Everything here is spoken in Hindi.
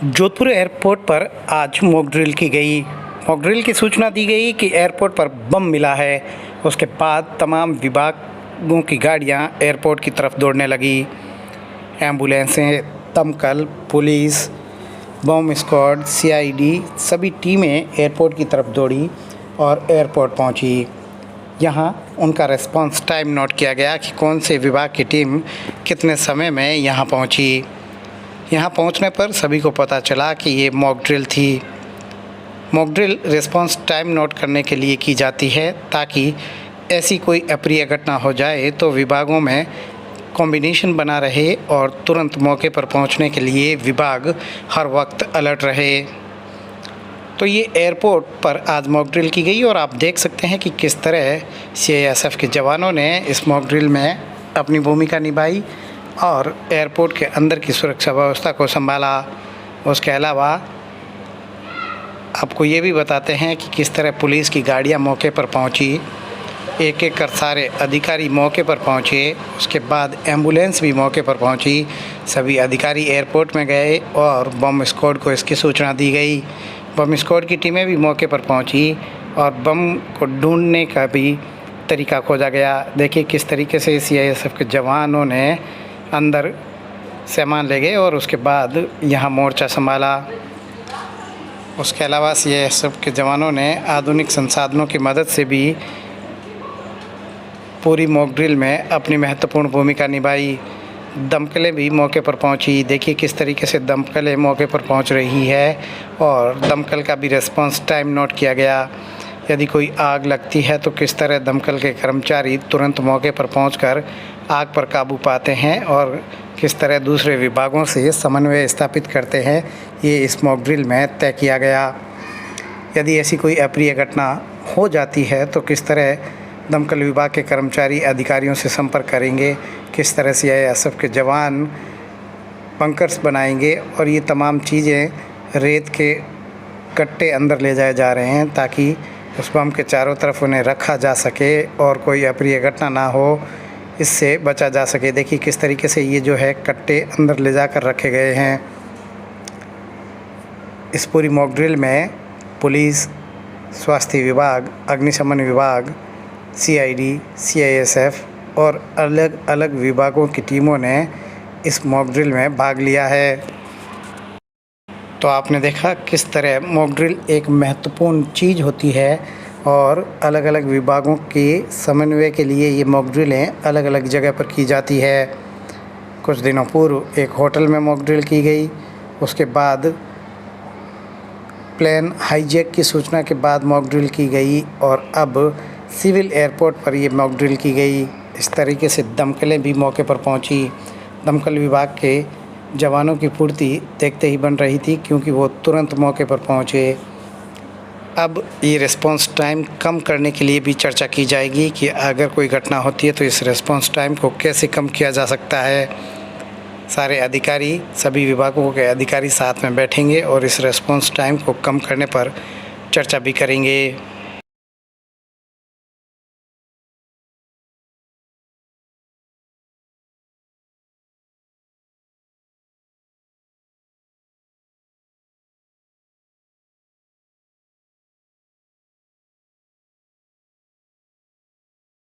जोधपुर एयरपोर्ट पर आज मॉक ड्रिल की गई। मॉक ड्रिल की सूचना दी गई कि एयरपोर्ट पर बम मिला है। उसके बाद तमाम विभागों की गाड़ियां एयरपोर्ट की तरफ दौड़ने लगी। एम्बुलेंसें, दमकल, पुलिस, बॉम्ब स्क्वाड, सीआईडी सभी टीमें एयरपोर्ट की तरफ दौड़ी और एयरपोर्ट पहुंची। यहां उनका रिस्पांस टाइम नोट किया गया कि कौन से विभाग की टीम कितने समय में यहां पहुंची। यहाँ पहुँचने पर सभी को पता चला कि ये मॉक ड्रिल थी। Mock drill response time note करने के लिए की जाती है ताकि ऐसी कोई अप्रिय घटना हो जाए तो विभागों में कॉम्बिनेशन बना रहे और तुरंत मौके पर पहुँचने के लिए विभाग हर वक्त अलर्ट रहे। तो ये एयरपोर्ट पर आज मॉक ड्रिल की गई और आप देख सकते हैं कि किस तरह सीआईएसएफ के जवानों ने इस मॉक ड्रिल में अपनी भूमिका निभाई और एयरपोर्ट के अंदर की सुरक्षा व्यवस्था को संभाला। उसके अलावा आपको ये भी बताते हैं कि किस तरह पुलिस की गाड़ियां मौके पर पहुंची। एक एक कर सारे अधिकारी मौके पर पहुंचे। उसके बाद एम्बुलेंस भी मौके पर पहुंची। सभी अधिकारी एयरपोर्ट में गए और बम स्क्वाड को इसकी सूचना दी गई। बम स्क्वाड की टीमें भी मौके पर पहुंची और बम को ढूंढने का भी तरीका खोजा गया। देखिए किस तरीके से सीआईएसएफ के जवानों ने अंदर सामान ले गए और उसके बाद यहाँ मोर्चा संभाला। उसके अलावा सीआईएसएफ के जवानों ने आधुनिक संसाधनों की मदद से भी पूरी मॉक ड्रिल में अपनी महत्वपूर्ण भूमिका निभाई। दमकलें भी मौके पर पहुंची। देखिए किस तरीके से दमकलें मौके पर पहुंच रही है और दमकल का भी रिस्पांस टाइम नोट किया गया। यदि कोई आग लगती है तो किस तरह दमकल के कर्मचारी तुरंत मौके पर पहुंचकर आग पर काबू पाते हैं और किस तरह दूसरे विभागों से समन्वय स्थापित करते हैं, ये इस मॉक ड्रिल में तय किया गया। यदि ऐसी कोई अप्रिय घटना हो जाती है तो किस तरह दमकल विभाग के कर्मचारी अधिकारियों से संपर्क करेंगे, किस तरह सीआईएसएफ के जवान बंकर्स बनाएंगे और ये तमाम चीज़ें रेत के कट्टे अंदर ले जाए जा रहे हैं ताकि उस बम के चारों तरफ उन्हें रखा जा सके और कोई अप्रिय घटना ना हो, इससे बचा जा सके। देखिए किस तरीके से ये जो है कट्टे अंदर ले जाकर रखे गए हैं। इस पूरी मॉक ड्रिल में पुलिस, स्वास्थ्य विभाग, अग्निशमन विभाग, सीआईडी, सीआईएसएफ और अलग अलग विभागों की टीमों ने इस मॉक ड्रिल में भाग लिया है। तो आपने देखा किस तरह मॉक ड्रिल एक महत्वपूर्ण चीज़ होती है और अलग अलग विभागों के समन्वय के लिए ये मॉक ड्रिलें अलग अलग जगह पर की जाती है। कुछ दिनों पूर्व एक होटल में मॉक ड्रिल की गई। उसके बाद प्लेन हाईजैक की सूचना के बाद मॉक ड्रिल की गई और अब सिविल एयरपोर्ट पर ये मॉक ड्रिल की गई। इस तरीके से दमकलें भी मौके पर पहुंची। दमकल विभाग के जवानों की पूर्ति देखते ही बन रही थी क्योंकि वो तुरंत मौके पर पहुंचे। अब ये रिस्पांस टाइम कम करने के लिए भी चर्चा की जाएगी कि अगर कोई घटना होती है तो इस रिस्पांस टाइम को कैसे कम किया जा सकता है। सारे अधिकारी, सभी विभागों के अधिकारी साथ में बैठेंगे और इस रिस्पांस टाइम को कम करने पर चर्चा भी करेंगे।